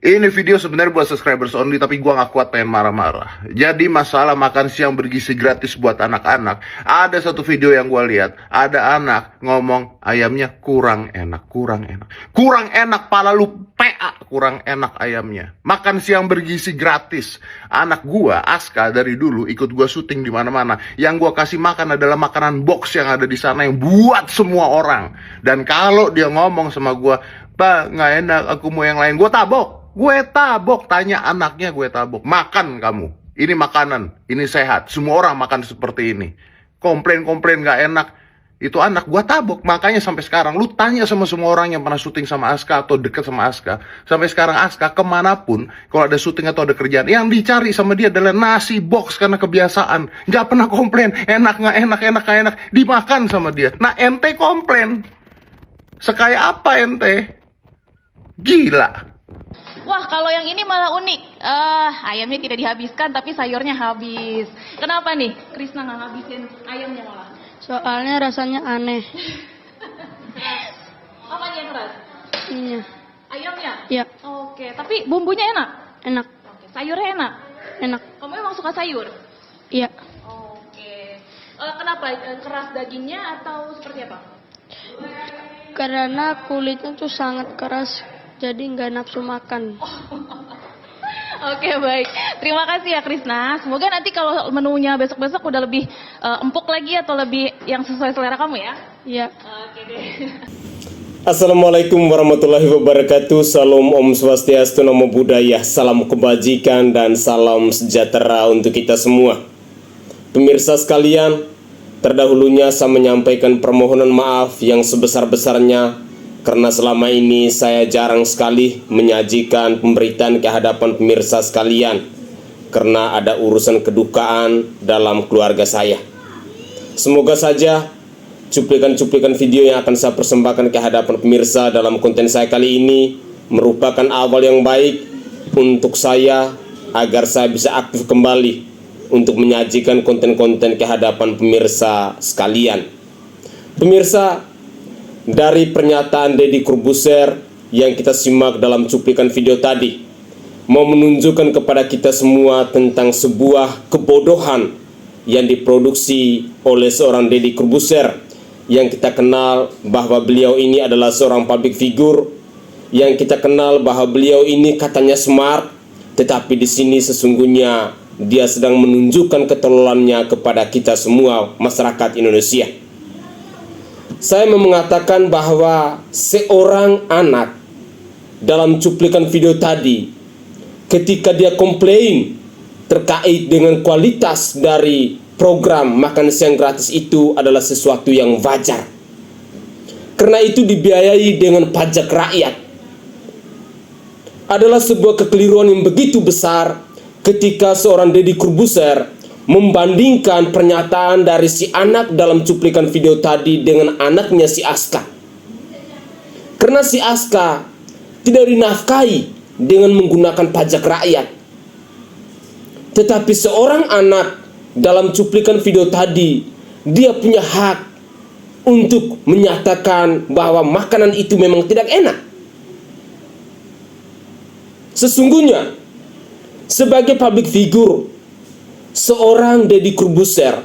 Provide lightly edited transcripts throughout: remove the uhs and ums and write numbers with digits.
Ini video sebenarnya buat subscribers only, tapi gua nggak kuat pengen marah-marah. Jadi masalah makan siang bergizi gratis buat anak-anak. Ada satu video yang gua lihat, ada anak ngomong ayamnya kurang enak. Kurang enak, pala lu PA, kurang enak ayamnya. Makan siang bergizi gratis. Anak gua, Aska, dari dulu ikut gua syuting di mana-mana. Yang gua kasih makan adalah makanan box yang ada di sana yang buat semua orang. Dan kalau dia ngomong sama gua, "Pak, nggak enak, aku mau yang lain," gue tabok, tanya anaknya, gue tabok. Makan kamu, ini makanan, ini sehat, semua orang makan seperti ini. Komplain nggak enak, itu anak gue tabok. Makanya sampai sekarang, lu tanya sama semua orang yang pernah syuting sama Aska atau deket sama Aska, sampai sekarang Aska kemanapun, kalau ada syuting atau ada kerjaan, yang dicari sama dia adalah nasi box karena kebiasaan. Nggak pernah komplain, enak nggak enak, dimakan sama dia. Nah ente komplain, sekaya apa ente? Gila. Wah, kalau yang ini malah unik. Ayamnya tidak dihabiskan, tapi sayurnya habis. Kenapa nih, Krisna nggak ngabisin ayamnya malah? Soalnya rasanya aneh. Apa nih yang keras? Iya. Ayamnya? Iya. Oke, tapi bumbunya enak? Enak. Oke, sayurnya enak? Enak. Kamu emang suka sayur? Iya. Oke. Kenapa? Keras dagingnya atau seperti apa? Karena kulitnya tuh sangat keras, jadi nggak nafsu makan. Oke, baik. Terima kasih ya Krisna. Semoga nanti kalau menunya besok-besok udah lebih empuk lagi atau lebih yang sesuai selera kamu ya. Iya. Oke deh. Assalamualaikum warahmatullahi wabarakatuh. Salam Om Swastiastu, Namo Buddhaya, salam kebajikan dan salam sejahtera untuk kita semua. Pemirsa sekalian, terdahulunya saya menyampaikan permohonan maaf yang sebesar-besarnya karena selama ini saya jarang sekali menyajikan pemberitaan ke hadapan pemirsa sekalian karena ada urusan kedukaan dalam keluarga saya. Semoga saja cuplikan-cuplikan video yang akan saya persembahkan ke hadapan pemirsa dalam konten saya kali ini merupakan awal yang baik untuk saya agar saya bisa aktif kembali untuk menyajikan konten-konten ke hadapan pemirsa sekalian. Pemirsa, dari pernyataan Deddy Corbuzier yang kita simak dalam cuplikan video tadi mau menunjukkan kepada kita semua tentang sebuah kebodohan yang diproduksi oleh seorang Deddy Corbuzier yang kita kenal bahwa beliau ini adalah seorang public figure, yang kita kenal bahwa beliau ini katanya smart, tetapi di sini sesungguhnya dia sedang menunjukkan ketololannya kepada kita semua masyarakat Indonesia. Saya mau mengatakan bahwa seorang anak dalam cuplikan video tadi, ketika dia komplain terkait dengan kualitas dari program makan siang gratis itu adalah sesuatu yang wajar. Karena itu dibiayai dengan pajak rakyat. Adalah sebuah kekeliruan yang begitu besar ketika seorang Deddy Corbuzier membandingkan pernyataan dari si anak dalam cuplikan video tadi dengan anaknya si Aska. Karena si Aska tidak dinafkahi dengan menggunakan pajak rakyat. Tetapi seorang anak dalam cuplikan video tadi, dia punya hak untuk menyatakan bahwa makanan itu memang tidak enak. Sesungguhnya sebagai public figure, seorang Deddy Corbuzier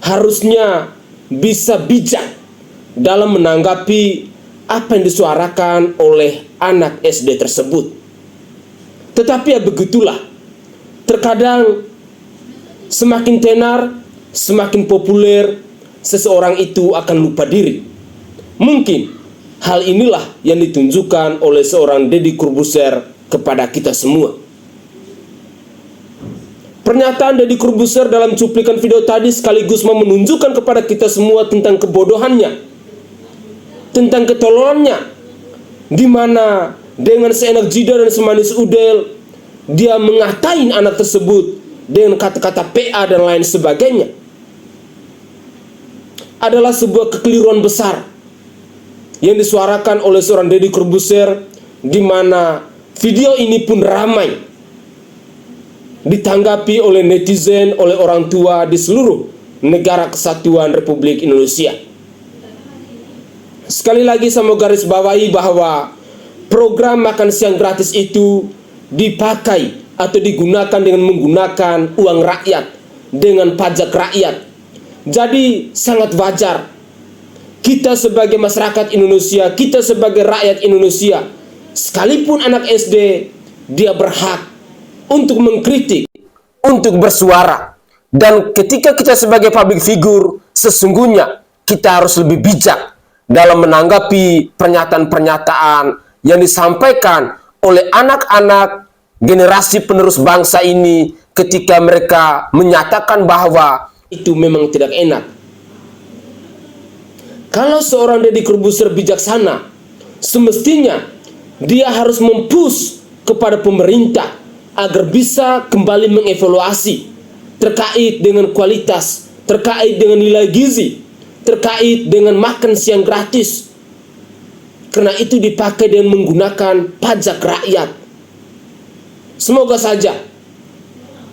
harusnya bisa bijak dalam menanggapi apa yang disuarakan oleh anak SD tersebut. Tetapi ya begitulah, terkadang semakin tenar, semakin populer, seseorang itu akan lupa diri. Mungkin hal inilah yang ditunjukkan oleh seorang Deddy Corbuzier kepada kita semua. Pernyataan Deddy Corbuzier dalam cuplikan video tadi sekaligus mau menunjukkan kepada kita semua tentang kebodohannya, tentang ketololannya, di mana dengan seenak jidat dan semanis udel dia mengatain anak tersebut dengan kata-kata PA dan lain sebagainya. Adalah sebuah kekeliruan besar yang disuarakan oleh seorang Deddy Corbuzier, di mana video ini pun ramai ditanggapi oleh netizen, oleh orang tua di seluruh negara kesatuan Republik Indonesia. Sekali lagi saya mau garis bawahi bahwa program makan siang gratis itu dipakai atau digunakan dengan menggunakan uang rakyat, dengan pajak rakyat. Jadi sangat wajar kita sebagai masyarakat Indonesia, kita sebagai rakyat Indonesia, sekalipun anak SD, dia berhak untuk mengkritik, untuk bersuara. Dan ketika kita sebagai public figure, sesungguhnya kita harus lebih bijak dalam menanggapi pernyataan-pernyataan yang disampaikan oleh anak-anak generasi penerus bangsa ini ketika mereka menyatakan bahwa itu memang tidak enak. Kalau seorang Deddy Corbuzier bijaksana, semestinya dia harus mempush kepada pemerintah agar bisa kembali mengevaluasi terkait dengan kualitas, terkait dengan nilai gizi, terkait dengan makan siang gratis. Karena itu dipakai dengan menggunakan pajak rakyat. Semoga saja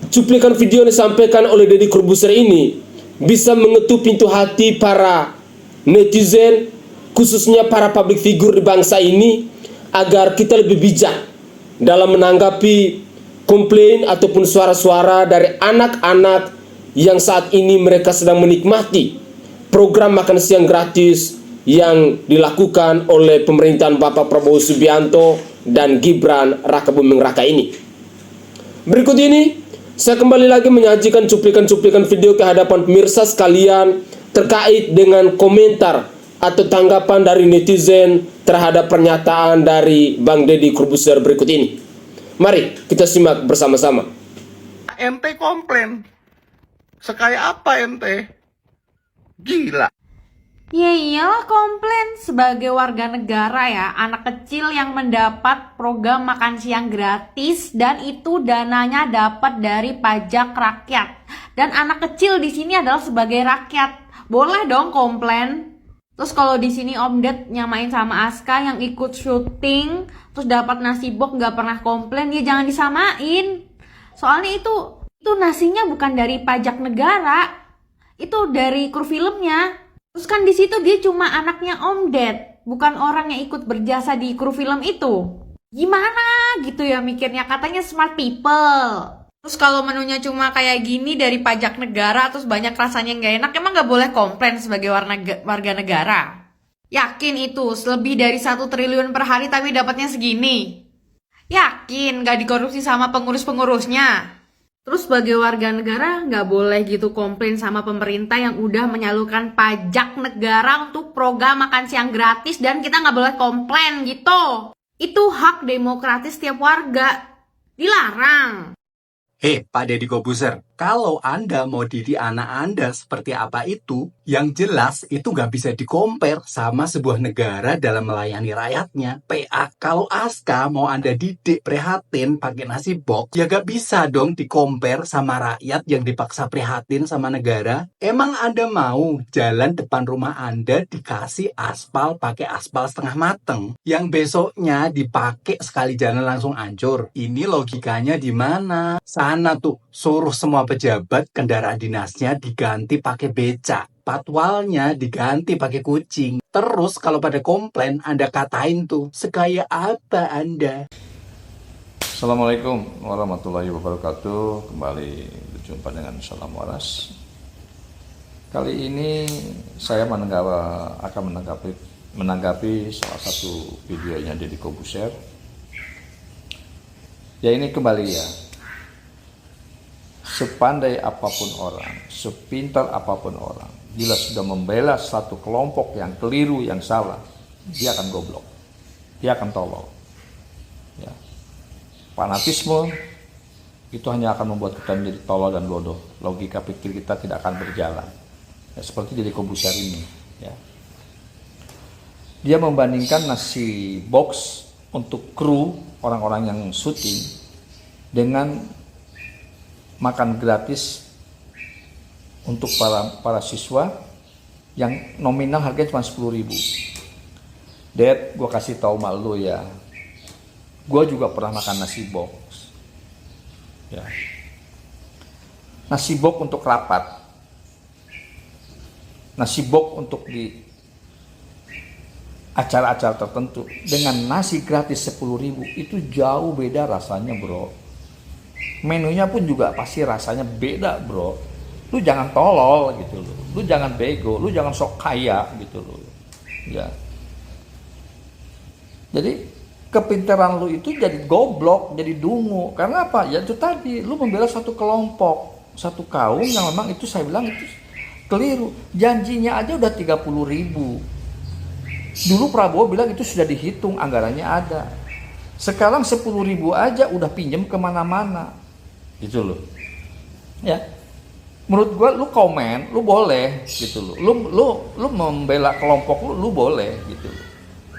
cuplikan video yang disampaikan oleh Deddy Corbuzier ini bisa mengetuk pintu hati para netizen, khususnya para public figure di bangsa ini, agar kita lebih bijak dalam menanggapi komplain ataupun suara-suara dari anak-anak yang saat ini mereka sedang menikmati program makan siang gratis yang dilakukan oleh pemerintahan Bapak Prabowo Subianto dan Gibran Rakabuming Raka ini. Berikut ini saya kembali lagi menyajikan cuplikan-cuplikan video ke hadapan pemirsa sekalian terkait dengan komentar atau tanggapan dari netizen terhadap pernyataan dari Bang Deddy Corbuzier berikut ini. Mari kita simak bersama-sama. Ente komplain. Sekaya apa ente? Gila. Ya iyalah komplain sebagai warga negara ya, anak kecil yang mendapat program makan siang gratis dan itu dananya dapat dari pajak rakyat. Dan anak kecil di sini adalah sebagai rakyat. Boleh dong komplain. Terus kalau di sini Om Ded nyamain sama Aska yang ikut syuting terus dapat nasi box nggak pernah komplain, ya jangan disamain. Soalnya itu nasinya bukan dari pajak negara. Itu dari kru filmnya. Terus kan di situ dia cuma anaknya Om Ded, bukan orang yang ikut berjasa di kru film itu. Gimana gitu ya mikirnya, katanya smart people. Terus kalau menunya cuma kayak gini dari pajak negara, terus banyak rasanya nggak enak, emang nggak boleh komplain sebagai warga negara? Yakin itu lebih dari 1 triliun per hari tapi dapatnya segini? Yakin nggak dikorupsi sama pengurus-pengurusnya? Terus sebagai warga negara nggak boleh gitu komplain sama pemerintah yang udah menyalurkan pajak negara untuk program makan siang gratis dan kita nggak boleh komplain gitu. Itu hak demokratis setiap warga. Dilarang. Pak Deddy Corbuzier, kalau Anda mau didik anak Anda seperti apa itu, yang jelas itu nggak bisa di-compare sama sebuah negara dalam melayani rakyatnya. PA, kalau Aska mau Anda didik prihatin pakai nasi box, ya nggak bisa dong di-compare sama rakyat yang dipaksa prihatin sama negara. Emang Anda mau jalan depan rumah Anda dikasih aspal pakai aspal setengah mateng, yang besoknya dipakai sekali jalan langsung hancur? Ini logikanya di mana? Sana tuh suruh semua pejabat kendaraan dinasnya diganti pakai becak, patwalnya diganti pakai kucing. Terus kalau pada komplain Anda katain tuh, sekaya apa Anda? Assalamualaikum warahmatullahi wabarakatuh. Kembali berjumpa dengan Salam Waras. Kali ini saya akan menanggapi salah satu videonya Deddy Corbuzier. Ya ini kembali ya. Sepandai apapun orang, sepintar apapun orang, bila sudah membela satu kelompok yang keliru, yang salah, dia akan goblok, dia akan tolol. Ya. Fanatisme itu hanya akan membuat kita menjadi tolol dan bodoh. Logika pikir kita tidak akan berjalan. Ya, seperti Deddy Corbuzier ini. Ya. Dia membandingkan nasi box untuk kru orang-orang yang syuting dengan makan gratis untuk para siswa yang nominal harganya cuma 10.000. Dad, gue kasih tahu mak lu ya, gue juga pernah makan nasi box. Ya. Nasi box untuk rapat, nasi box untuk acara-acara tertentu dengan nasi gratis 10.000 itu jauh beda rasanya, bro. Menunya pun juga pasti rasanya beda, bro. Lu jangan tolol gitu loh, lu jangan bego, lu jangan sok kaya gitu loh, ya. Jadi kepintaran lu itu jadi goblok, jadi dungu. Karena apa? Ya itu tadi, lu membela satu kelompok, satu kaum yang memang itu saya bilang itu keliru. Janjinya aja udah 30.000. Dulu Prabowo bilang itu sudah dihitung, anggarannya ada. Sekarang 10.000 aja udah pinjam kemana-mana, gitu loh. Ya, menurut gua lu komen, lu boleh, gitu loh. Lu membela kelompok lu boleh, gitu loh.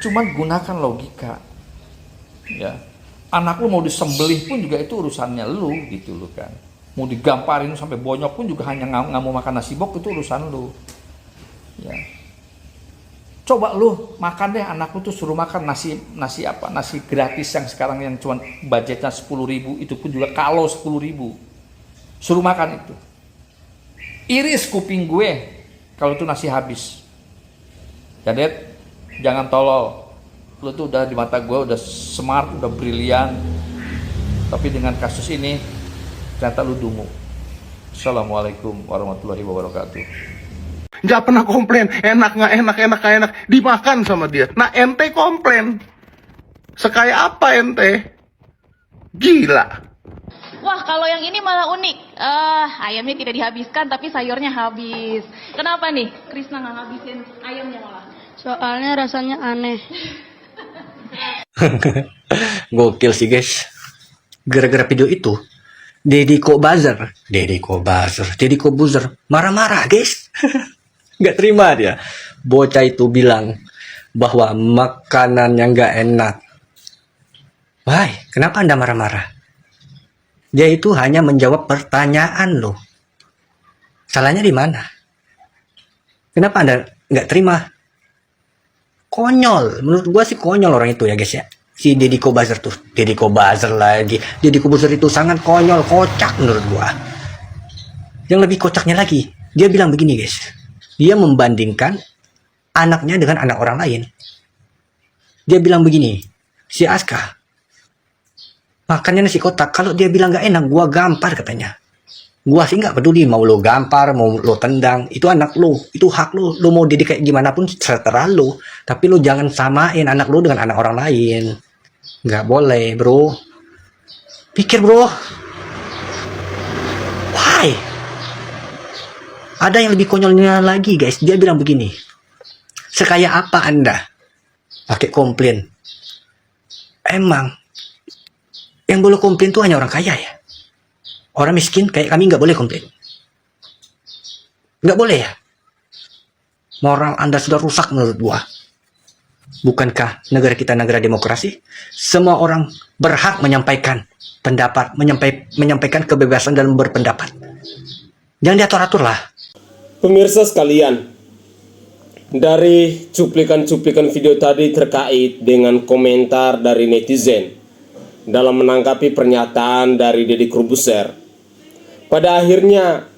Cuman gunakan logika. Ya, anak lu mau disembelih pun juga itu urusannya lu, gitu loh kan. Mau digamparin sampai bonyok pun juga hanya nggak mau makan nasi bok, itu urusan lu. Ya. Coba lu makan deh, anak lu tuh suruh makan nasi gratis yang sekarang yang cuma budgetnya 10.000, itu pun juga kalau 10.000. Suruh makan itu. Iris kuping gue kalau tuh nasi habis. Ya Det, jangan tolol. Lu tuh udah di mata gue udah smart, udah brilian. Tapi dengan kasus ini ternyata lu dungu. Assalamualaikum warahmatullahi wabarakatuh. Nggak pernah komplain, enak nggak enak, dimakan sama dia. Nah ente komplain, sekaya apa ente? Gila. Wah, kalau yang ini malah unik. Ayamnya tidak dihabiskan, tapi sayurnya habis. Kenapa nih Krisna nggak ngabisin ayamnya malah? Soalnya rasanya aneh. Gokil sih guys. Gara-gara video itu Deddy Kobuzer marah-marah guys. Gak terima dia. Bocah itu bilang bahwa makanan yang gak enak. Wah, kenapa Anda marah-marah? Dia itu hanya menjawab pertanyaan loh. Salahnya di mana? Kenapa Anda gak terima? Konyol. Menurut gua sih konyol orang itu ya guys ya. Si Deddy Kobuzer tuh. Deddy Kobuzer lagi. Deddy Kobuzer itu sangat konyol, kocak menurut gua. Yang lebih kocaknya lagi, dia bilang begini guys. Dia membandingkan anaknya dengan anak orang lain. Dia bilang begini, si Aska makannya nasi kotak, kalau dia bilang gak enak, gua gampar katanya. Gua sih gak peduli mau lo gampar, mau lo tendang, itu anak lo, itu hak lo. Lo mau didik kayak gimana pun terserah lo. Tapi lo jangan samain anak lo dengan anak orang lain. Gak boleh bro. Pikir bro. Why? Ada yang lebih konyolnya lagi guys. Dia bilang begini. Sekaya apa Anda pakai komplain? Emang yang boleh komplain tuh hanya orang kaya ya? Orang miskin kayak kami nggak boleh komplain? Nggak boleh ya? Moral Anda sudah rusak menurut gua. Bukankah negara kita negara demokrasi? Semua orang berhak menyampaikan pendapat, menyampaikan kebebasan dalam berpendapat. Jangan diatur-atur lah. Pemirsa sekalian, dari cuplikan-cuplikan video tadi terkait dengan komentar dari netizen dalam menanggapi pernyataan dari Deddy Kobuzer, pada akhirnya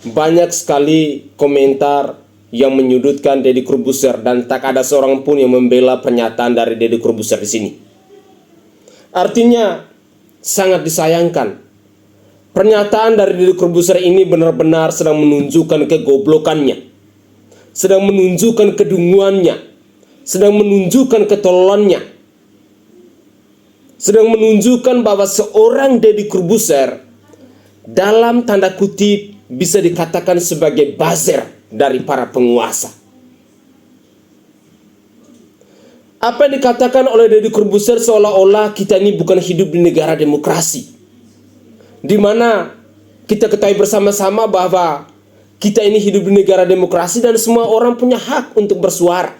banyak sekali komentar yang menyudutkan Deddy Kobuzer dan tak ada seorang pun yang membela pernyataan dari Deddy Kobuzer di sini. Artinya sangat disayangkan. Pernyataan dari Deddy Kobuzer ini benar-benar sedang menunjukkan kegoblokannya, sedang menunjukkan kedunguannya, sedang menunjukkan ketololannya, sedang menunjukkan bahwa seorang Deddy Kobuzer dalam tanda kutip bisa dikatakan sebagai buzzer dari para penguasa. Apa yang dikatakan oleh Deddy Kobuzer seolah-olah kita ini bukan hidup di negara demokrasi, di mana kita ketahui bersama-sama bahwa kita ini hidup di negara demokrasi dan semua orang punya hak untuk bersuara.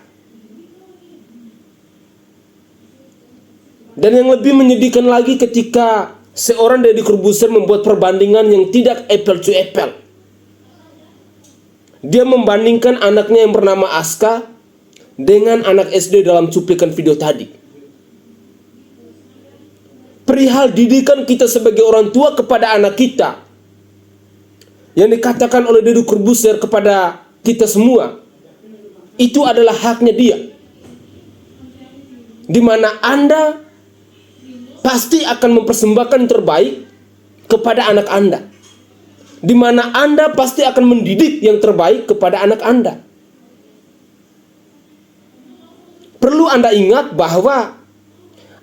Dan yang lebih menyedihkan lagi ketika seorang Deddy Kobuzer membuat perbandingan yang tidak apple to apple. Dia membandingkan anaknya yang bernama Aska dengan anak SD dalam cuplikan video tadi. Perihal didikan kita sebagai orang tua kepada anak kita, yang dikatakan oleh Deddy Kobuzer kepada kita semua, itu adalah haknya dia. di mana Anda pasti akan mempersembahkan yang terbaik kepada anak Anda, di mana Anda pasti akan mendidik yang terbaik kepada anak Anda. Perlu Anda ingat bahwa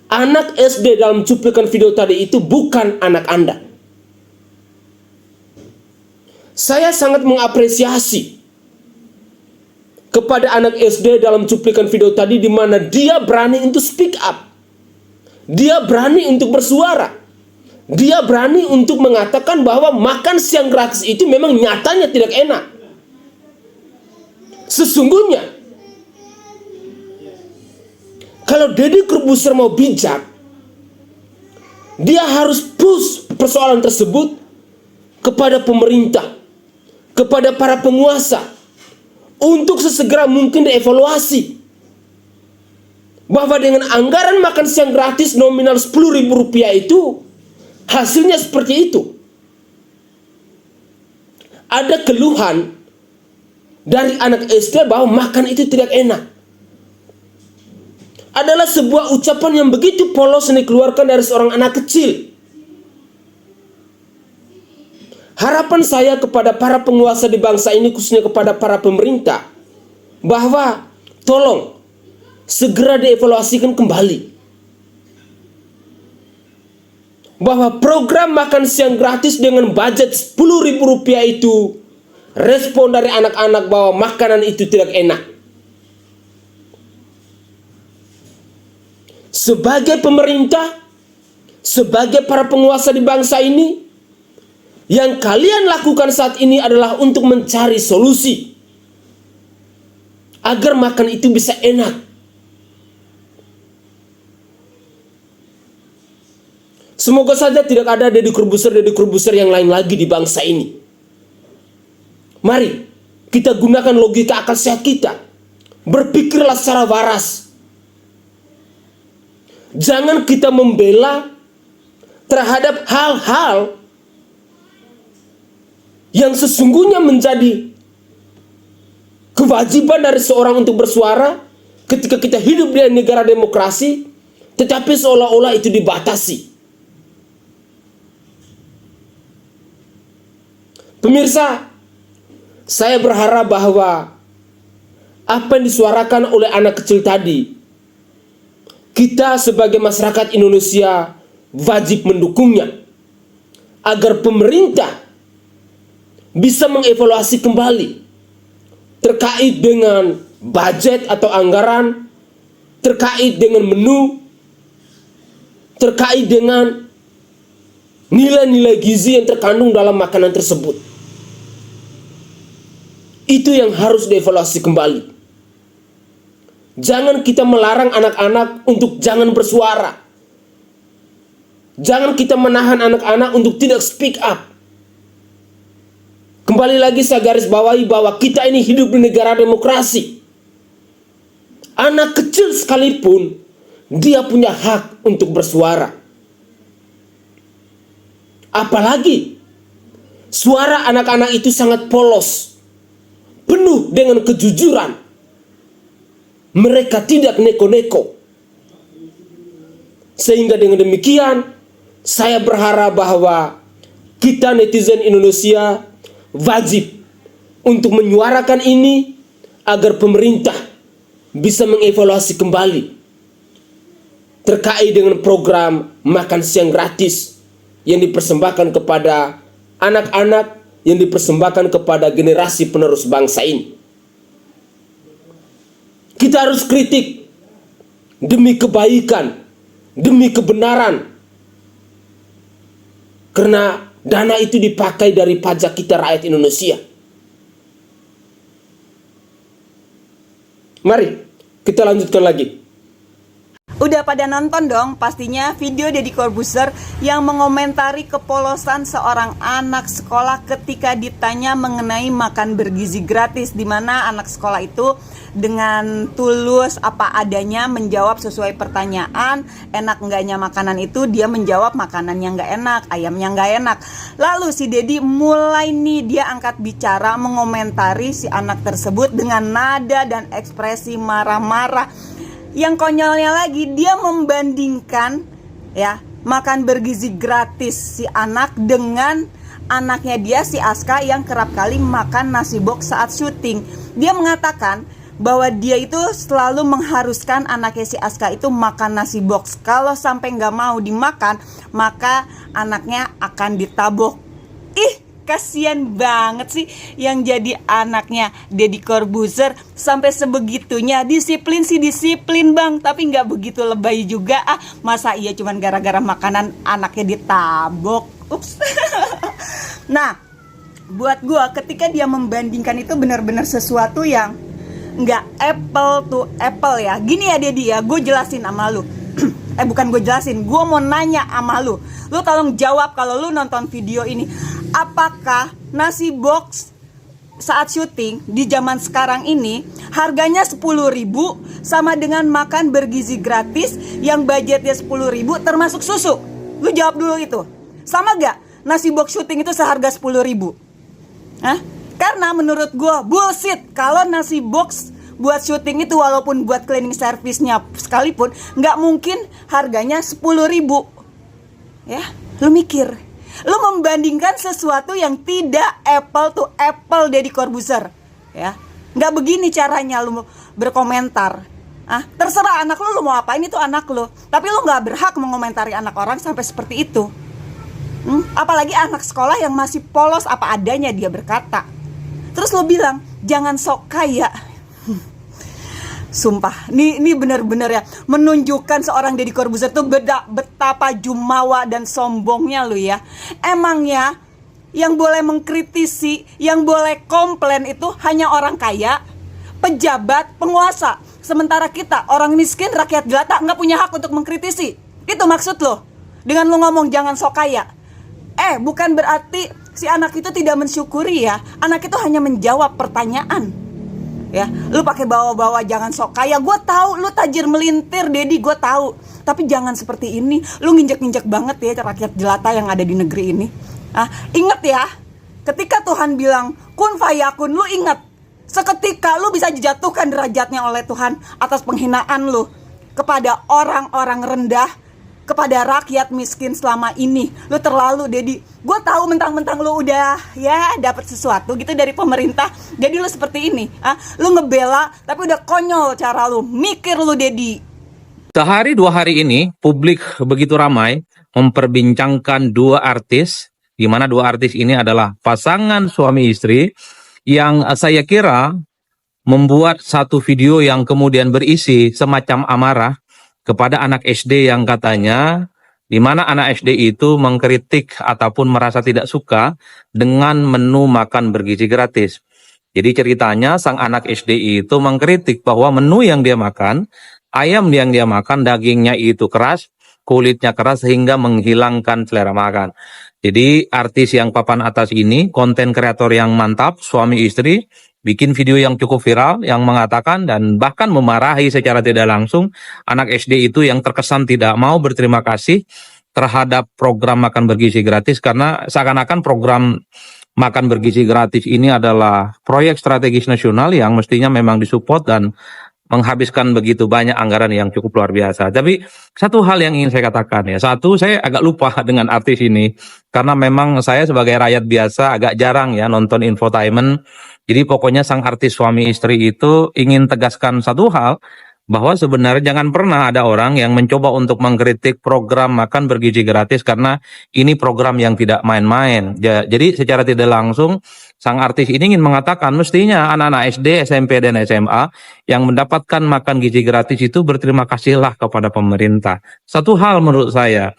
anak SD dalam cuplikan video tadi itu bukan anak Anda. Saya sangat mengapresiasi kepada anak SD dalam cuplikan video tadi, di mana dia berani untuk speak up. Dia berani untuk bersuara. Dia berani untuk mengatakan bahwa makan siang gratis itu memang nyatanya tidak enak. Sesungguhnya, kalau Deddy Corbuzier mau bijak, dia harus push persoalan tersebut kepada pemerintah, kepada para penguasa, untuk sesegera mungkin dievaluasi. Bahwa dengan anggaran makan siang gratis nominal Rp10.000 itu, hasilnya seperti itu. Ada keluhan dari anak SD bahwa makan itu tidak enak. Adalah sebuah ucapan yang begitu polos yang dikeluarkan dari seorang anak kecil. Harapan saya kepada para penguasa di bangsa ini, khususnya kepada para pemerintah, bahwa tolong segera dievaluasikan kembali. Bahwa program makan siang gratis dengan budget Rp10.000 itu, respon dari anak-anak bahwa makanan itu tidak enak. Sebagai pemerintah, sebagai para penguasa di bangsa ini, yang kalian lakukan saat ini adalah untuk mencari solusi agar makan itu bisa enak. Semoga saja tidak ada Deddy Corbuzier yang lain lagi di bangsa ini. Mari kita gunakan logika akal sehat kita. Berpikirlah secara waras. Jangan kita membela terhadap hal-hal yang sesungguhnya menjadi kewajiban dari seorang untuk bersuara ketika kita hidup di negara demokrasi, tetapi seolah-olah itu dibatasi. Pemirsa, saya berharap bahwa apa yang disuarakan oleh anak kecil tadi, kita sebagai masyarakat Indonesia wajib mendukungnya agar pemerintah bisa mengevaluasi kembali terkait dengan budget atau anggaran, terkait dengan menu, terkait dengan nilai-nilai gizi yang terkandung dalam makanan tersebut. Itu yang harus dievaluasi kembali. Jangan kita melarang anak-anak untuk jangan bersuara. Jangan kita menahan anak-anak untuk tidak speak up. Kembali lagi saya garis bawahi bahwa kita ini hidup di negara demokrasi. Anak kecil sekalipun, dia punya hak untuk bersuara. Apalagi suara anak-anak itu sangat polos, penuh dengan kejujuran. Mereka tidak neko-neko. Sehingga dengan demikian, saya berharap bahwa kita netizen Indonesia wajib untuk menyuarakan ini agar pemerintah bisa mengevaluasi kembali terkait dengan program makan siang gratis yang dipersembahkan kepada anak-anak, yang dipersembahkan kepada generasi penerus bangsa ini. Kita harus kritik demi kebaikan, demi kebenaran, karena dana itu dipakai dari pajak kita rakyat Indonesia. Mari kita lanjutkan lagi. Udah pada nonton dong pastinya video Deddy Corbuzier yang mengomentari kepolosan seorang anak sekolah ketika ditanya mengenai makan bergizi gratis, di mana anak sekolah itu dengan tulus apa adanya menjawab sesuai pertanyaan. Enak enggaknya makanan itu, dia menjawab makanan yang enggak enak, ayamnya enggak enak. Lalu si Deddy mulai nih dia angkat bicara mengomentari si anak tersebut dengan nada dan ekspresi marah-marah. yang konyolnya lagi, dia membandingkan ya makan bergizi gratis si anak dengan anaknya dia si Aska yang kerap kali makan nasi box saat syuting. Dia mengatakan bahwa dia itu selalu mengharuskan anaknya si Aska itu makan nasi box. Kalau sampai nggak mau dimakan, maka anaknya akan ditabok. Ih, kasian banget sih yang jadi anaknya Deddy Corbuzier. Sampai sebegitunya. Disiplin sih disiplin bang, tapi nggak begitu lebay juga. Masa iya cuman gara-gara makanan anaknya ditabok. Ups. Nah, buat gua ketika dia membandingkan itu benar-benar sesuatu yang nggak apple to apple ya. Gini ya Deddy ya, gue jelasin sama lu. Bukan gue jelasin, gue mau nanya sama lu. Lu tolong jawab kalau lu nonton video ini. Apakah nasi box saat syuting di zaman sekarang ini harganya 10.000 sama dengan makan bergizi gratis yang budgetnya 10.000 termasuk susu? Lu jawab dulu itu. Sama gak nasi box syuting itu seharga 10.000? Hah? Karena menurut gue bullshit kalau nasi box buat syuting itu walaupun buat cleaning service-nya sekalipun nggak mungkin harganya 10.000. Ya, lu mikir. Lu membandingkan sesuatu yang tidak apple to apple Deddy Corbuzier. Ya, nggak begini caranya lu berkomentar. Terserah anak lu mau apain, itu anak lu. Tapi lu nggak berhak mengomentari anak orang sampai seperti itu. Apalagi anak sekolah yang masih polos apa adanya dia berkata. Terus lo bilang jangan sok kaya. Sumpah, ini benar-benar ya menunjukkan seorang Deddy Corbuzier tuh betapa jumawa dan sombongnya lo ya. Emangnya yang boleh mengkritisi, yang boleh komplain itu hanya orang kaya, pejabat, penguasa. Sementara kita orang miskin, rakyat jelata nggak punya hak untuk mengkritisi. Itu maksud lo dengan lo ngomong jangan sok kaya. Bukan berarti si anak itu tidak mensyukuri ya. Anak itu hanya menjawab pertanyaan. Ya, lu pakai bawa-bawa jangan sok kaya. Gue tahu lu tajir melintir, Deddy, gue tahu. Tapi jangan seperti ini. Lu nginjek-nginjek banget ya rakyat jelata yang ada di negeri ini. Ingat ya, ketika Tuhan bilang kun fayakun, lu ingat. Seketika lu bisa dijatuhkan derajatnya oleh Tuhan atas penghinaan lu kepada orang-orang rendah, kepada rakyat miskin selama ini. Lu terlalu, Deddy. Gue tahu mentang-mentang lu udah ya dapat sesuatu gitu dari pemerintah, jadi lu seperti ini. Lu ngebela tapi udah konyol cara lu. Mikir lu, Deddy. Sehari 2 hari ini publik begitu ramai memperbincangkan 2 artis, di mana 2 artis ini adalah pasangan suami istri yang saya kira membuat satu video yang kemudian berisi semacam amarah kepada anak SD yang katanya di mana anak SD itu mengkritik ataupun merasa tidak suka dengan menu makan bergizi gratis. Jadi ceritanya sang anak SD itu mengkritik bahwa menu yang dia makan, ayam yang dia makan dagingnya itu keras, kulitnya keras sehingga menghilangkan selera makan. Jadi artis yang papan atas ini, konten kreator yang mantap, suami istri, bikin video yang cukup viral yang mengatakan dan bahkan memarahi secara tidak langsung anak SD itu yang terkesan tidak mau berterima kasih terhadap program makan bergizi gratis karena seakan-akan program makan bergizi gratis ini adalah proyek strategis nasional yang mestinya memang disupport dan menghabiskan begitu banyak anggaran yang cukup luar biasa. Tapi satu hal yang ingin saya katakan ya, satu saya agak lupa dengan artis ini karena memang saya sebagai rakyat biasa agak jarang ya nonton infotainment. Jadi pokoknya sang artis suami istri itu ingin tegaskan satu hal, bahwa sebenarnya jangan pernah ada orang yang mencoba untuk mengkritik program makan bergizi gratis karena ini program yang tidak main-main. Jadi secara tidak langsung sang artis ini ingin mengatakan mestinya anak-anak SD, SMP, dan SMA yang mendapatkan makan gizi gratis itu berterima kasihlah kepada pemerintah. Satu hal menurut saya,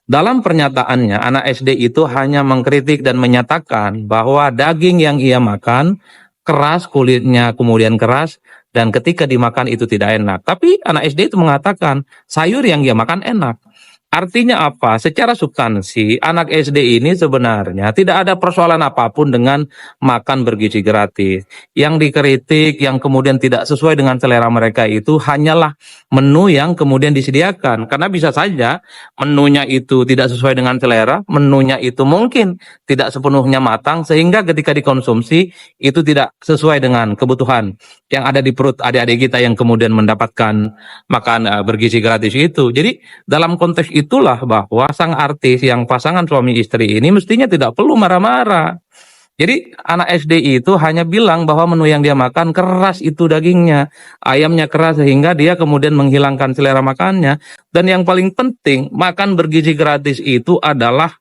dalam pernyataannya anak SD itu hanya mengkritik dan menyatakan bahwa daging yang ia makan keras, kulitnya kemudian keras, dan ketika dimakan itu tidak enak. Tapi anak SD itu mengatakan sayur yang dia makan enak. Artinya apa? Secara substansi, anak SD ini sebenarnya tidak ada persoalan apapun dengan makan bergizi gratis. Yang dikritik, yang kemudian tidak sesuai dengan selera mereka itu hanyalah menu yang kemudian disediakan. Karena bisa saja menunya itu tidak sesuai dengan selera, menunya itu mungkin tidak sepenuhnya matang, sehingga ketika dikonsumsi itu tidak sesuai dengan kebutuhan yang ada di perut adik-adik kita yang kemudian mendapatkan makan bergizi gratis itu. Jadi dalam konteks itulah bahwa sang artis yang pasangan suami istri ini mestinya tidak perlu marah-marah. Jadi anak SD itu hanya bilang bahwa menu yang dia makan keras itu dagingnya, ayamnya keras sehingga dia kemudian menghilangkan selera makannya. Dan yang paling penting, makan bergizi gratis itu adalah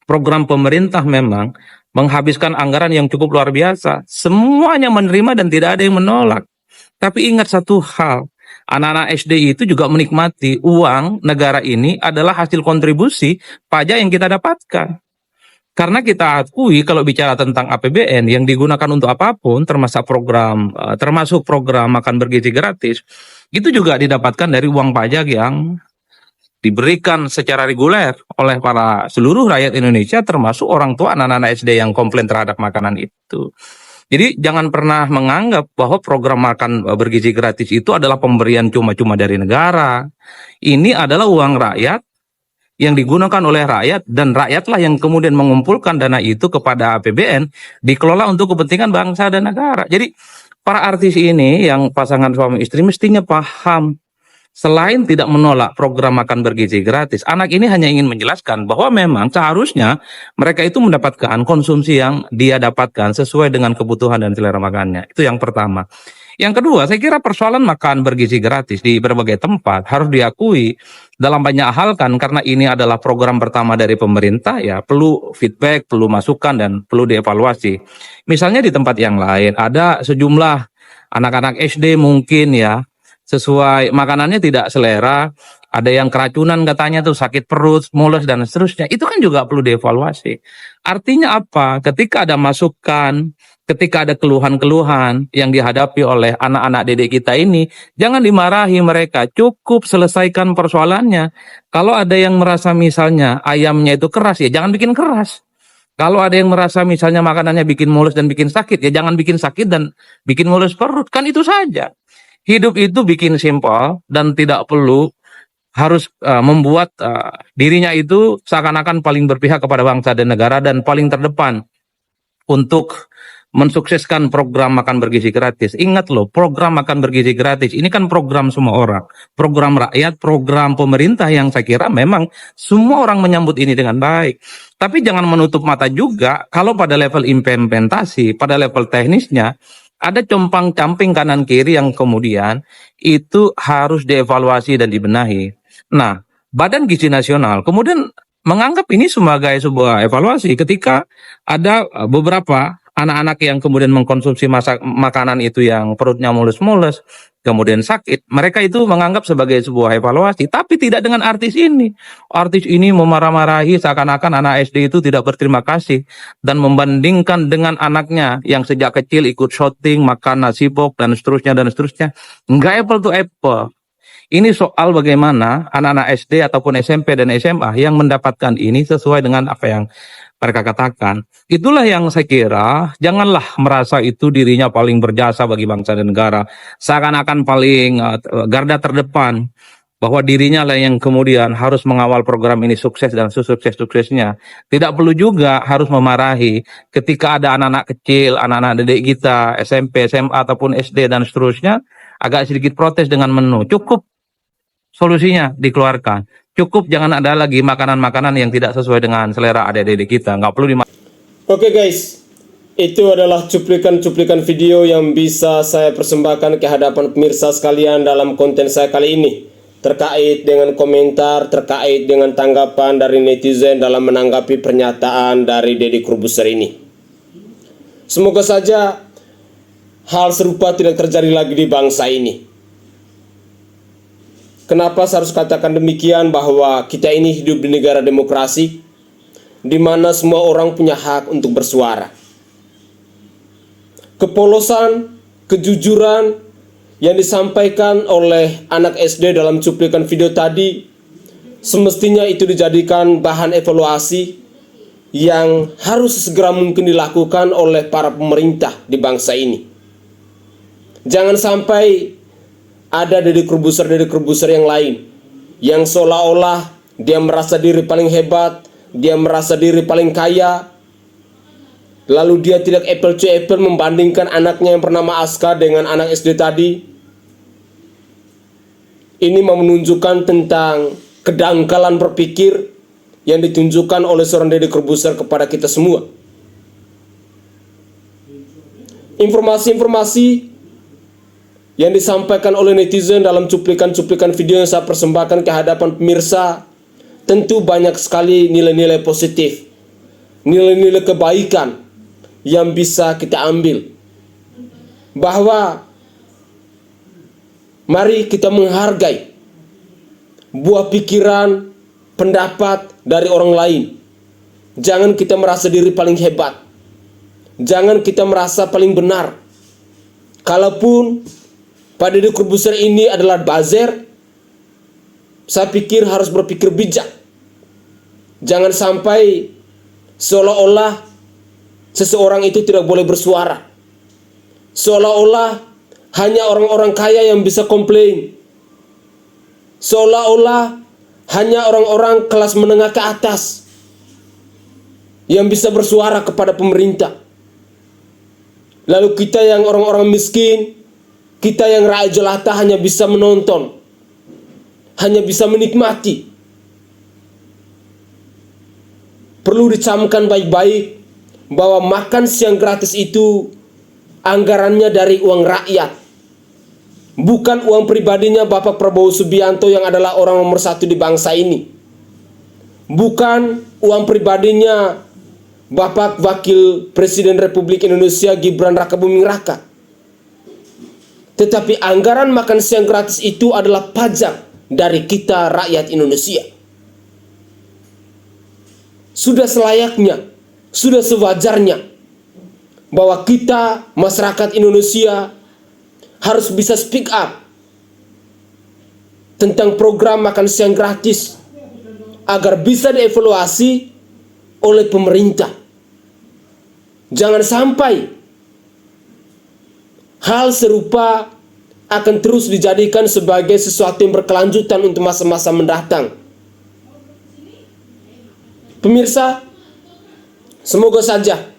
program pemerintah memang menghabiskan anggaran yang cukup luar biasa. Semuanya menerima dan tidak ada yang menolak. Tapi ingat satu hal, anak-anak SD itu juga menikmati uang negara ini adalah hasil kontribusi pajak yang kita dapatkan. Karena kita akui kalau bicara tentang APBN yang digunakan untuk apapun, termasuk program makan bergizi gratis, itu juga didapatkan dari uang pajak yang diberikan secara reguler oleh para seluruh rakyat Indonesia, termasuk orang tua anak-anak SD yang komplain terhadap makanan itu. Jadi jangan pernah menganggap bahwa program makan bergizi gratis itu adalah pemberian cuma-cuma dari negara. Ini adalah uang rakyat yang digunakan oleh rakyat, dan rakyatlah yang kemudian mengumpulkan dana itu kepada APBN, dikelola untuk kepentingan bangsa dan negara. Jadi para artis ini yang pasangan suami istri mestinya paham. Selain tidak menolak program makan bergizi gratis, anak ini hanya ingin menjelaskan bahwa memang seharusnya mereka itu mendapatkan konsumsi yang dia dapatkan sesuai dengan kebutuhan dan selera makannya. Itu yang pertama. Yang kedua, saya kira persoalan makan bergizi gratis di berbagai tempat harus diakui dalam banyak hal kan, karena ini adalah program pertama dari pemerintah, ya perlu feedback, perlu masukan, dan perlu dievaluasi. Misalnya di tempat yang lain ada sejumlah anak-anak SD mungkin ya, sesuai makanannya tidak selera, ada yang keracunan katanya tuh, sakit perut, mules dan seterusnya. Itu kan juga perlu dievaluasi. Artinya apa? Ketika ada masukan, ketika ada keluhan-keluhan yang dihadapi oleh anak-anak didik kita ini, jangan dimarahi mereka, cukup selesaikan persoalannya. Kalau ada yang merasa misalnya ayamnya itu keras, ya jangan bikin keras. Kalau ada yang merasa misalnya makanannya bikin mules dan bikin sakit, ya jangan bikin sakit dan bikin mules perut. Kan itu saja. Hidup itu bikin simpel dan tidak perlu harus membuat dirinya itu seakan-akan paling berpihak kepada bangsa dan negara dan paling terdepan untuk mensukseskan program makan bergizi gratis. Ingat loh, program makan bergizi gratis ini kan program semua orang, program rakyat, program pemerintah yang saya kira memang semua orang menyambut ini dengan baik. Tapi jangan menutup mata juga kalau pada level implementasi, pada level teknisnya ada compang-camping kanan kiri yang kemudian itu harus dievaluasi dan dibenahi. Nah, Badan Gizi Nasional kemudian menganggap ini sebagai sebuah evaluasi ketika ada beberapa anak-anak yang kemudian mengkonsumsi makanan itu yang perutnya mulus-mulus, kemudian sakit. Mereka itu menganggap sebagai sebuah evaluasi, tapi tidak dengan artis ini. Artis ini memarah-marahi seakan-akan anak SD itu tidak berterima kasih dan membandingkan dengan anaknya yang sejak kecil ikut shooting, makan nasi box dan seterusnya dan seterusnya. Enggak apple to apple. Ini soal bagaimana anak-anak SD ataupun SMP dan SMA yang mendapatkan ini sesuai dengan apa yang mereka katakan. Itulah yang saya kira, janganlah merasa itu dirinya paling berjasa bagi bangsa dan negara. Seakan-akan paling garda terdepan, bahwa dirinya lah yang kemudian harus mengawal program ini sukses dan sukses-suksesnya. Tidak perlu juga harus memarahi ketika ada anak-anak kecil, anak-anak didik kita, SMP, SMA ataupun SD dan seterusnya, agak sedikit protes dengan menu. Cukup solusinya dikeluarkan. Cukup jangan ada lagi makanan-makanan yang tidak sesuai dengan selera adik-adik kita. Nggak perlu Oke guys, itu adalah cuplikan-cuplikan video yang bisa saya persembahkan ke hadapan pemirsa sekalian dalam konten saya kali ini, terkait dengan komentar, terkait dengan tanggapan dari netizen dalam menanggapi pernyataan dari Deddy Corbuzier ini. Semoga saja hal serupa tidak terjadi lagi di bangsa ini. Kenapa saya harus katakan demikian? Bahwa kita ini hidup di negara demokrasi, di mana semua orang punya hak untuk bersuara. Kepolosan, kejujuran yang disampaikan oleh anak SD dalam cuplikan video tadi semestinya itu dijadikan bahan evaluasi yang harus segera mungkin dilakukan oleh para pemerintah di bangsa ini. Jangan sampai ada Deddy Corbuzier yang lain yang seolah-olah dia merasa diri paling hebat, dia merasa diri paling kaya, lalu dia tidak apple to apple membandingkan anaknya yang bernama Aska dengan anak SD tadi. Ini menunjukkan tentang kedangkalan berpikir yang ditunjukkan oleh seorang Deddy Corbuzier kepada kita semua. Informasi-informasi yang disampaikan oleh netizen dalam cuplikan-cuplikan video yang saya persembahkan ke hadapan pemirsa, tentu banyak sekali nilai-nilai positif, nilai-nilai kebaikan yang bisa kita ambil. Bahwa mari kita menghargai buah pikiran, pendapat dari orang lain. Jangan kita merasa diri paling hebat. Jangan kita merasa paling benar. Kalaupun Pak Deddy Corbuzier ini adalah buzzer, saya pikir harus berpikir bijak. Jangan sampai seolah-olah seseorang itu tidak boleh bersuara. Seolah-olah hanya orang-orang kaya yang bisa komplain. Seolah-olah hanya orang-orang kelas menengah ke atas yang bisa bersuara kepada pemerintah. Lalu kita yang orang-orang miskin, kita yang rakyat jelata hanya bisa menonton, hanya bisa menikmati. Perlu dicamkan baik-baik bahwa makan siang gratis itu anggarannya dari uang rakyat, bukan uang pribadinya Bapak Prabowo Subianto yang adalah orang nomor 1 di bangsa ini. Bukan uang pribadinya Bapak Wakil Presiden Republik Indonesia Gibran Rakabuming Raka. Tetapi anggaran makan siang gratis itu adalah pajak dari kita rakyat Indonesia. Sudah selayaknya, sudah sewajarnya bahwa kita masyarakat Indonesia harus bisa speak up tentang program makan siang gratis agar bisa dievaluasi oleh pemerintah. Jangan sampai hal serupa akan terus dijadikan sebagai sesuatu yang berkelanjutan untuk masa-masa mendatang. Pemirsa, semoga saja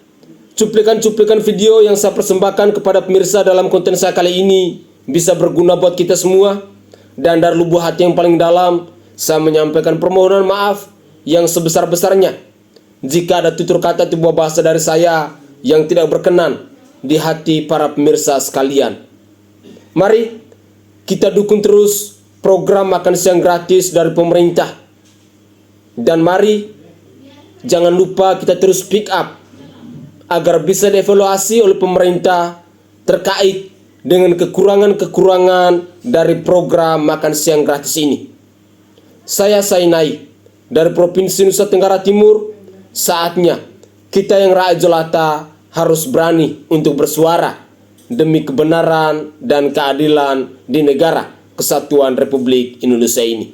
cuplikan-cuplikan video yang saya persembahkan kepada pemirsa dalam konten saya kali ini bisa berguna buat kita semua. Dan dari lubuk hati yang paling dalam, saya menyampaikan permohonan maaf yang sebesar-besarnya jika ada tutur kata atau buah bahasa dari saya yang tidak berkenan di hati para pemirsa sekalian. Mari kita dukung terus program makan siang gratis dari pemerintah. Dan mari jangan lupa kita terus speak up agar bisa dievaluasi oleh pemerintah terkait dengan kekurangan-kekurangan dari program makan siang gratis ini. Saya Sainai dari Provinsi Nusa Tenggara Timur. Saatnya kita yang rakyat jelata harus berani untuk bersuara demi kebenaran dan keadilan di negara kesatuan Republik Indonesia ini.